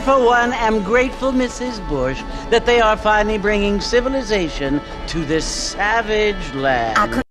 for one, am grateful, Mrs. Bush, that they are finally bringing civilization to this savage land.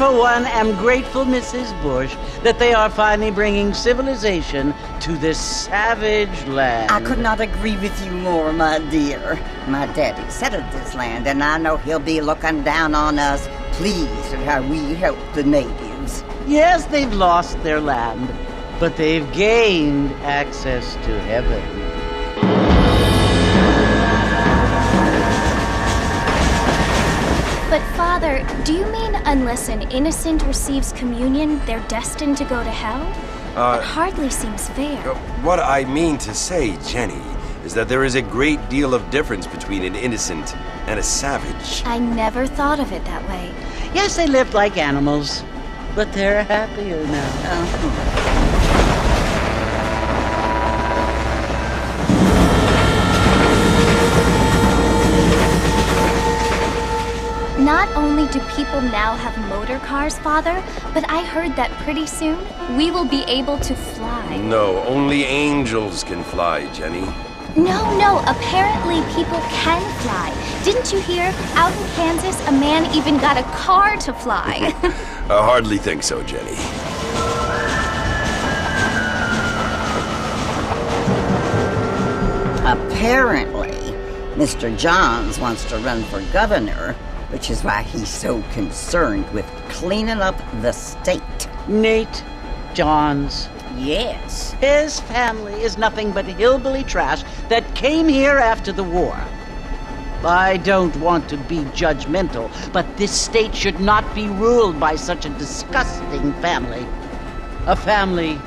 for one, am grateful, Mrs. Bush, that they are finally bringing civilization to this savage land. I could not agree with you more, my dear. My daddy settled this land, and I know he'll be looking down on us, pleased at how we help the natives. Yes, they've lost their land, but they've gained access to heaven. But Father, do you mean unless an innocent receives communion, they're destined to go to hell? That hardly seems fair. What I mean to say, Jenny, is that there is a great deal of difference between an innocent and a savage. I never thought of it that way. Yes, they lived like animals, but they're happier now. not only do people now have motor cars, Father, but I heard that pretty soon we will be able to fly. No, only angels can fly, Jenny. No, apparently people can fly. Didn't you hear? Out in Kansas, a man even got a car to fly. I hardly think so, Jenny. Apparently, Mr. Johns wants to run for governor, which is why he's so concerned with cleaning up the state. Nate Johns. Yes. His family is nothing but hillbilly trash that came here after the war. I don't want to be judgmental, but this state should not be ruled by such a disgusting family. A family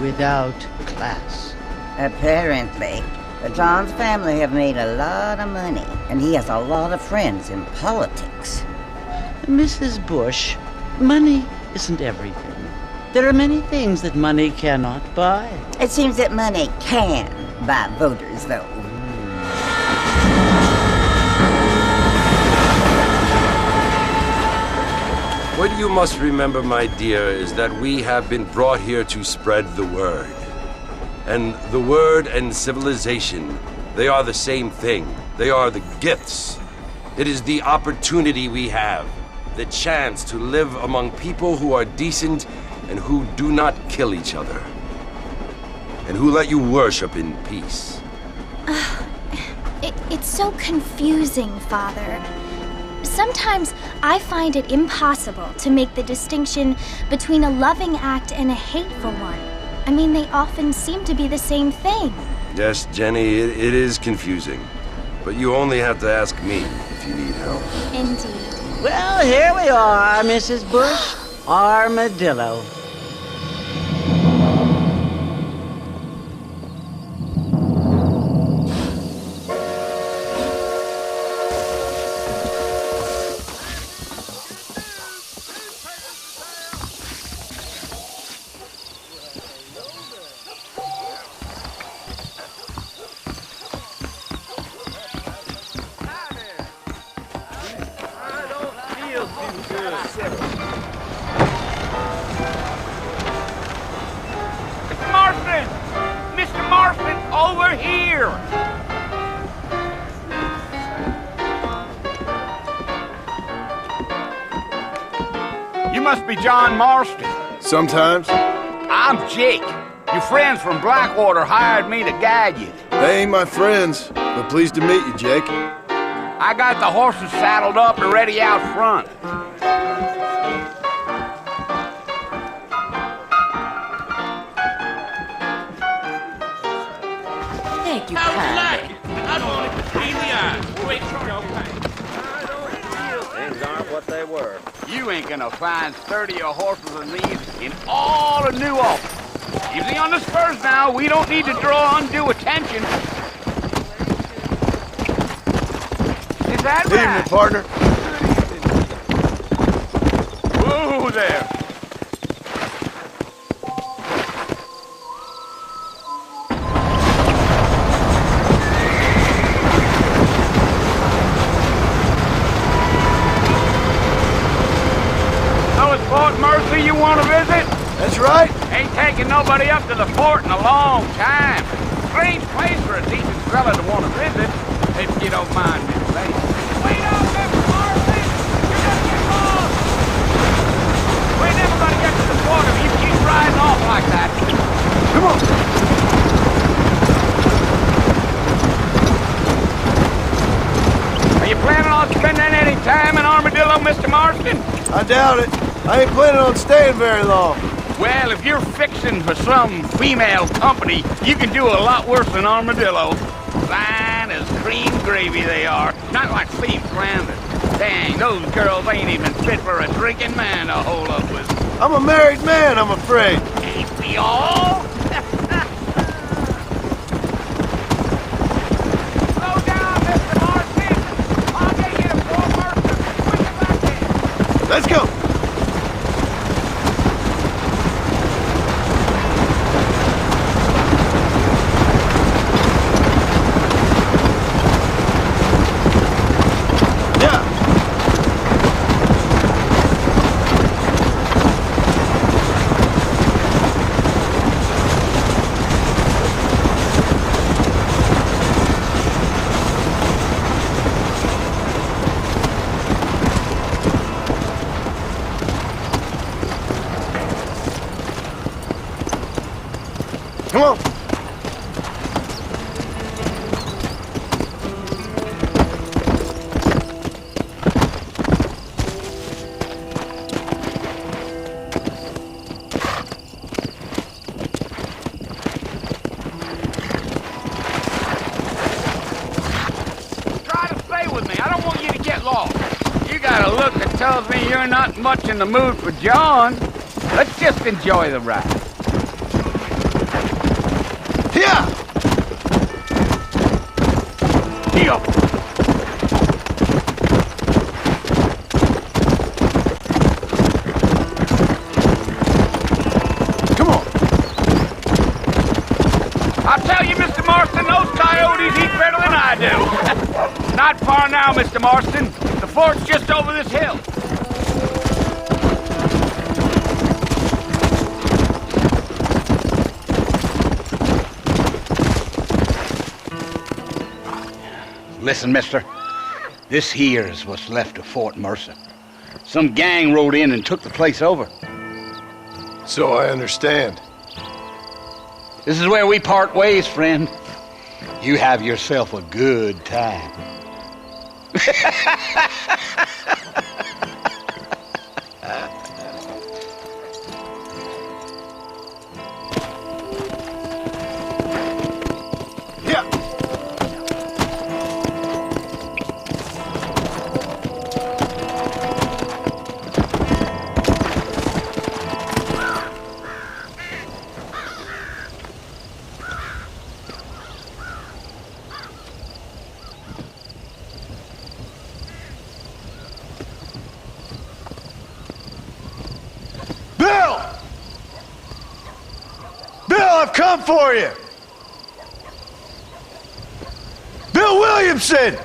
without class. Apparently, the Johns family have made a lot of money, and he has a lot of friends in politics. Mrs. Bush, money isn't everything. There are many things that money cannot buy. It seems that money can buy voters, though. What you must remember, my dear, is that we have been brought here to spread the word. And the word and civilization, they are the same thing. They are the gifts. It is the opportunity we have, the chance to live among people who are decent and who do not kill each other, and who let you worship in peace. It's so confusing, Father. Sometimes I find it impossible to make the distinction between a loving act and a hateful one. I mean, they often seem to be the same thing. Yes, Jenny, it is confusing. But you only have to ask me if you need help. Indeed. Well, here we are, Mrs. Bush. Armadillo. Mr. Marston, over here! You must be John Marston. Sometimes. I'm Jake. Your friends from Blackwater hired me to guide you. They ain't my friends, but pleased to meet you, Jake. I got the horses saddled up and ready out front. Thank you, How would you kindly. like it? I don't want it between the eyes. Quick, Things aren't what they were. You ain't gonna find sturdier horses than these in all of New York. Easy on the spurs now. We don't need to draw undue attention. Is that Evening, right? partner. Whoa there. So it's Fort Mercy you want to visit? That's right. Ain't taking nobody up to the fort in a long time. Strange place for a decent fella to want to visit, if you don't mind me saying. Wait up, Mr. Marston! You're gonna get lost! We're never gonna get to the fort if you keep riding off like that. Come on. Are you planning on spending any time in Armadillo, Mr. Marston? I doubt it. I ain't planning on staying very long. Well, if you're fixing for some female company, you can do a lot worse than Armadillo. Fine as cream gravy they are, not like Steve Flanders. Dang, those girls ain't even fit for a drinking man to hold up with. I'm a married man, I'm afraid. Ain't we all? Slow down, Mr. Marston. I'll get you to Fort Mercer. Quick as I can. Let's go. Yeah. got a look that tells me you're not much in the mood for John. Let's just enjoy the ride. Here! Here. Come on! I'll tell you, Mr. Marston, those coyotes eat better than I do. Not far now, Mr. Marston. The fort's just over this hill. Listen, mister. This here is what's left of Fort Mercer. Some gang rode in and took the place over. So I understand. This is where we part ways, friend. You have yourself a good time. I've come for you! Bill Williamson!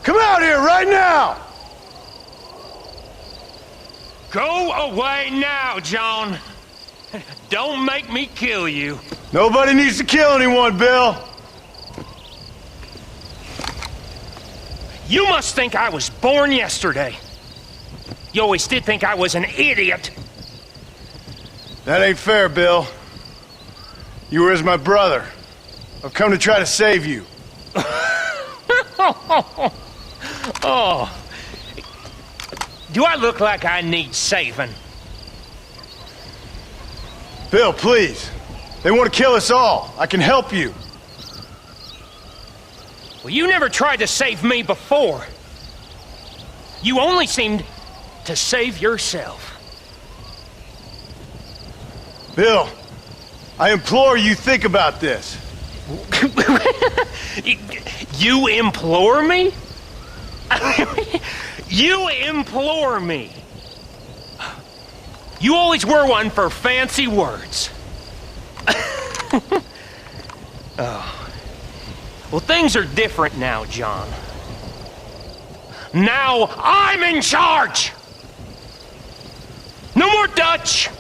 Come out here right now! Go away now, John. Don't make me kill you. Nobody needs to kill anyone, Bill. You must think I was born yesterday. You always did think I was an idiot. That ain't fair, Bill. You were as my brother. I've come to try to save you. Oh. Do I look like I need saving? Bill, please. They want to kill us all. I can help you. Well, you never tried to save me before. You only seemed to save yourself. Bill, I implore you think about this. You implore me? You implore me? You always were one for fancy words. Oh. Well, things are different now, John. Now I'm in charge! No more Dutch!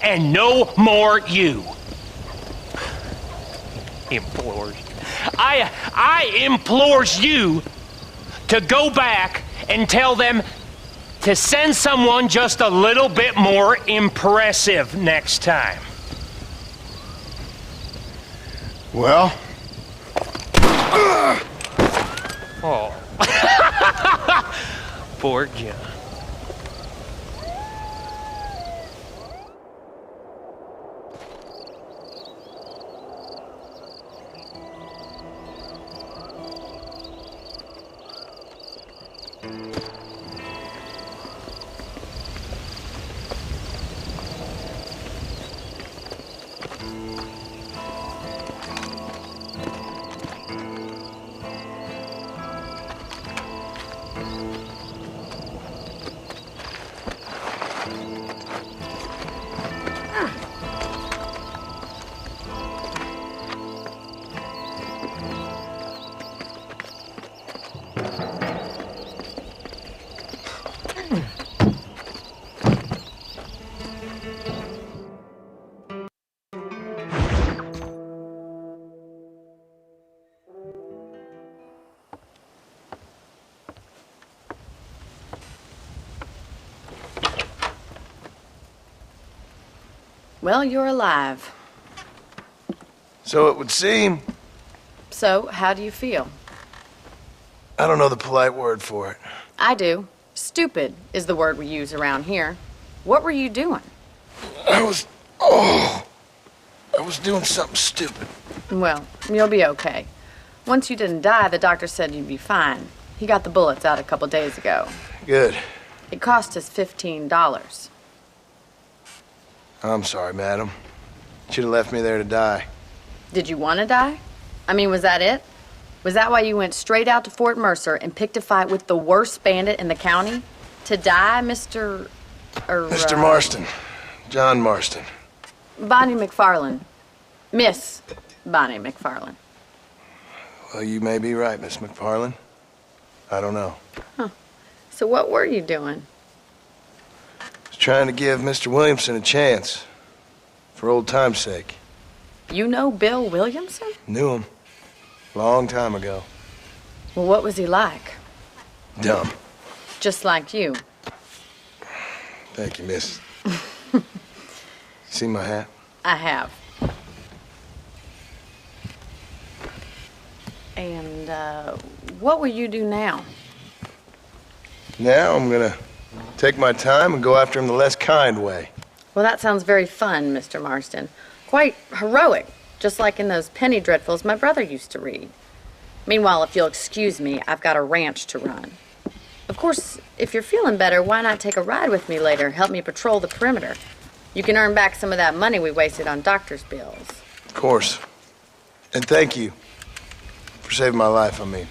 And no more you. Implores. I implores you to go back and tell them to send someone just a little bit more impressive next time. Well? Oh. Poor John. Well, you're alive. So it would seem. So, how do you feel? I don't know the polite word for it. I do. Stupid is the word we use around here. What were you doing? I was doing something stupid. Well, you'll be okay. Once you didn't die, the doctor said you'd be fine. He got the bullets out a couple days ago. Good. It cost us $15. I'm sorry, madam. Should have left me there to die. Did you want to die? I mean, was that it? Was that why you went straight out to Fort Mercer and picked a fight with the worst bandit in the county? To die, Mr. Mr. Marston. John Marston. Bonnie McFarlane. Miss Bonnie McFarlane. Well, you may be right, Miss McFarlane. I don't know. Huh. So what were you doing? I was trying to give Mr. Williamson a chance. For old time's sake. You know Bill Williamson? Knew him. Long time ago. Well, what was he like? Dumb. Just like you. Thank you, miss. See my hat? I have. And, what will you do now? Now I'm gonna take my time and go after him the less kind way. Well, that sounds very fun, Mr. Marston. Quite heroic, just like in those penny dreadfuls my brother used to read. Meanwhile, if you'll excuse me, I've got a ranch to run. Of course, if you're feeling better, why not take a ride with me later? Help me patrol the perimeter. You can earn back some of that money we wasted on doctor's bills. Of course. And thank you for saving my life, I mean.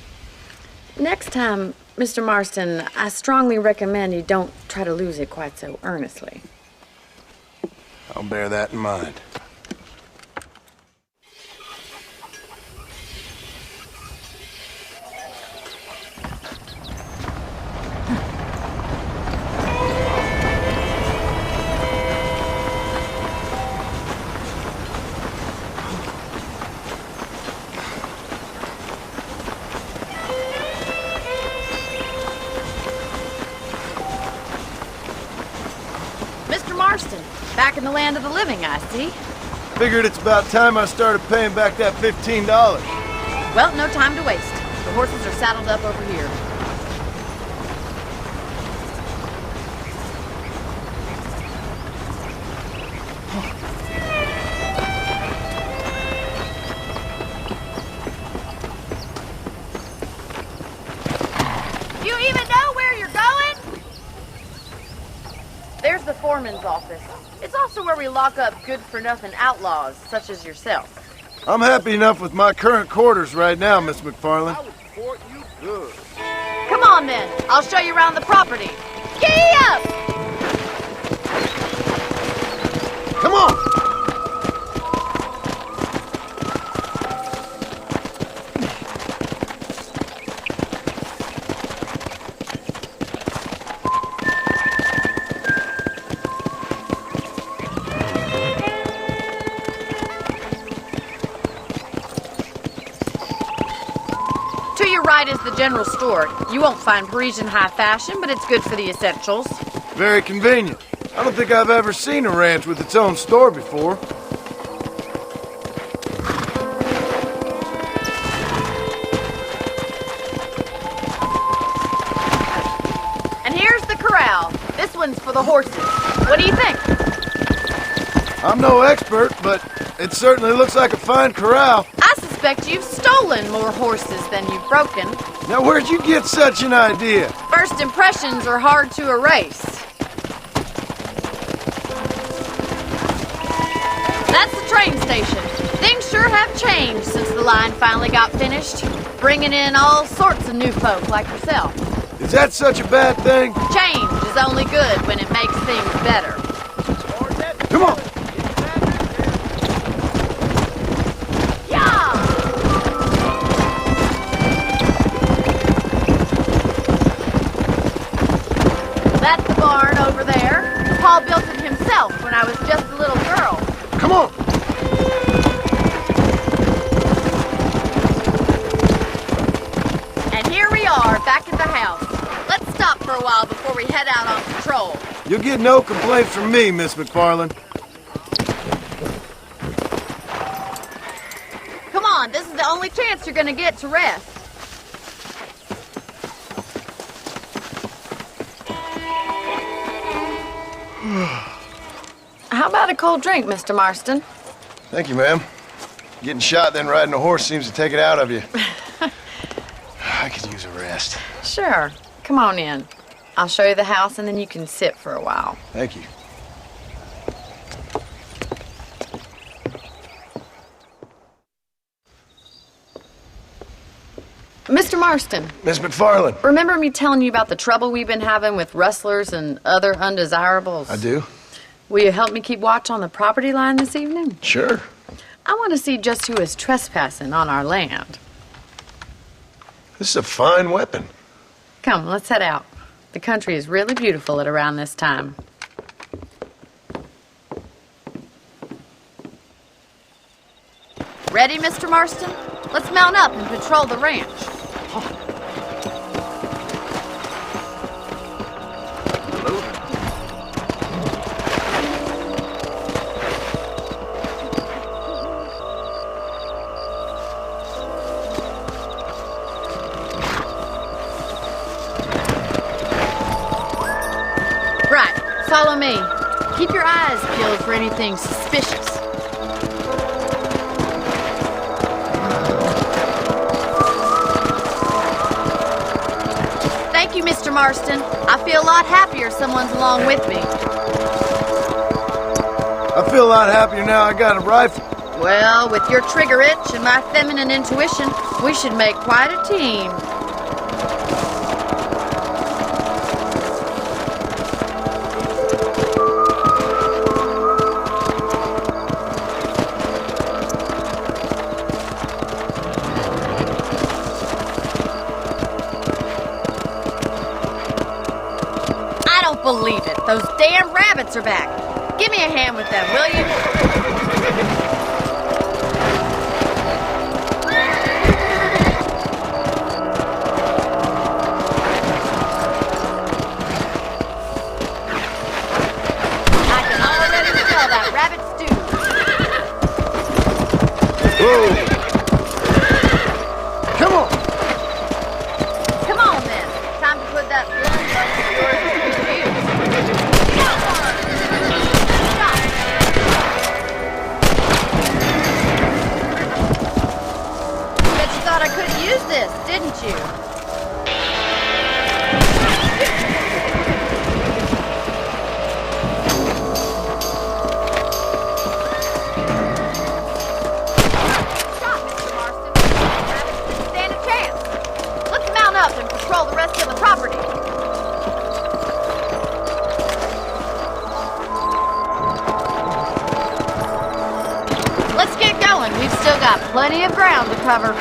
Next time, Mr. Marston, I strongly recommend you don't try to lose it quite so earnestly. I'll bear that in mind. Mr. Marston, back in the land of the living, I see. Figured it's about time I started paying back that $15. Well, no time to waste. The horses are saddled up over here. You even know where you're going? There's the foreman's office. It's also where we lock up good-for-nothing outlaws, such as yourself. I'm happy enough with my current quarters right now, Miss McFarlane. I would court you good. Come on, then. I'll show you around the property. Giddy up! Come on! To your right is the general store. You won't find Parisian high fashion, but it's good for the essentials. Very convenient. I don't think I've ever seen a ranch with its own store before. And here's the corral. This one's for the horses. What do you think? I'm no expert, but it certainly looks like a fine corral. I suspect you've stolen more horses than you've broken. Now, where'd you get such an idea? First impressions are hard to erase. That's the train station. Things sure have changed since the line finally got finished, bringing in all sorts of new folk like yourself. Is that such a bad thing? Change is only good when it makes things better. Come on! Yeah! That's the barn over there. Paul built it himself when I was just a little girl. Come on! And here we are, back at the house. Let's stop for a while before we head out on patrol. You'll get no complaints from me, Miss McFarlane. Come on, this is the only chance you're gonna get to rest. How about a cold drink, Mr. Marston? Thank you, ma'am. Getting shot then riding a horse seems to take it out of you. I could use a rest. fast. Sure. Come on in. I'll show you the house and then you can sit for a while. Thank you. Mr. Marston. Miss McFarland. Remember me telling you about the trouble we've been having with rustlers and other undesirables? I do. Will you help me keep watch on the property line this evening? Sure. I want to see just who is trespassing on our land. This is a fine weapon. Come, let's head out. The country is really beautiful at around this time. Ready, Mr. Marston? Let's mount up and patrol the ranch. Right, follow me. Keep your eyes peeled for anything suspicious. Thank you, Mr. Marston. I feel a lot happier someone's along with me. I feel a lot happier now I got a rifle. Well, with your trigger itch and my feminine intuition, we should make quite a team. Believe it. Those damn rabbits are back. Give me a hand with them, will you? I can already smell that rabbit stew. Whoa! Come on! Come on, then. Time to put that blood of yours to use. I couldn't use this, didn't you? Stop, Mr. Marston. Didn't stand a chance. Let's mount up and patrol the rest of the property. Let's get going. We've still got plenty of ground to cover.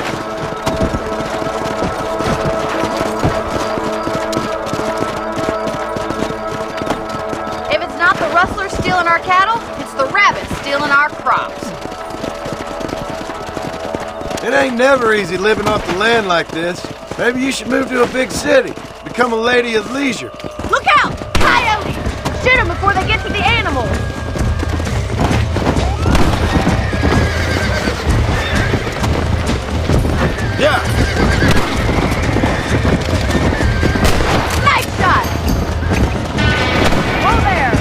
The rustlers stealing our cattle, it's the rabbits stealing our crops. It ain't never easy living off the land like this. Maybe you should move to a big city, become a lady of leisure. Look out! Coyotes! Shoot them before they get to the animals. Yeah! Nice shot! Whoa there!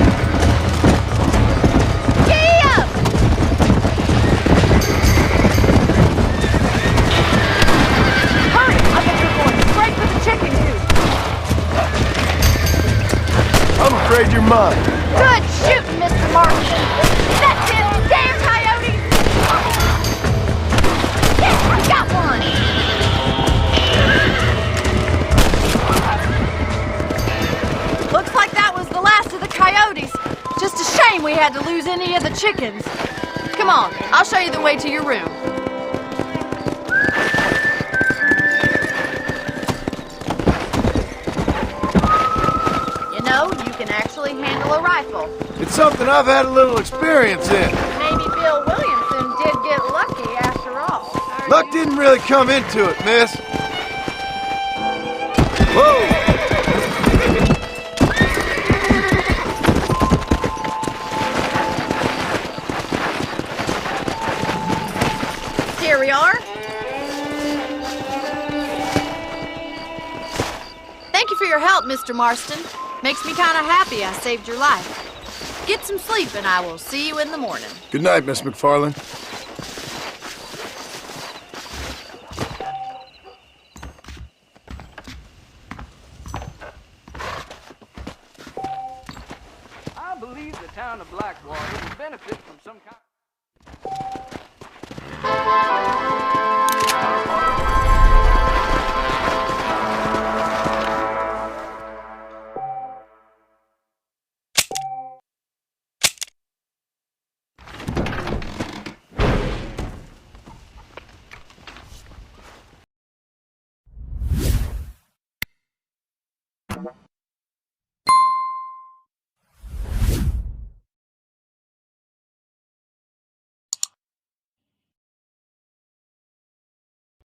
I'm afraid you're mine. Good shooting, Mr. Marston. That's it, damn coyotes! Yeah, I got one! Looks like that was the last of the coyotes. Just a shame we had to lose any of the chickens. Come on, I'll show you the way to your room. You can actually handle a rifle. It's something I've had a little experience in. Maybe Bill Williamson did get lucky after all. Luck didn't really come into it, miss. Whoa! Here we are. Thank you for your help, Mr. Marston. Makes me kind of happy I saved your life. Get some sleep and I will see you in the morning. Good night, Miss McFarland. town of Blackwater would benefit from some kind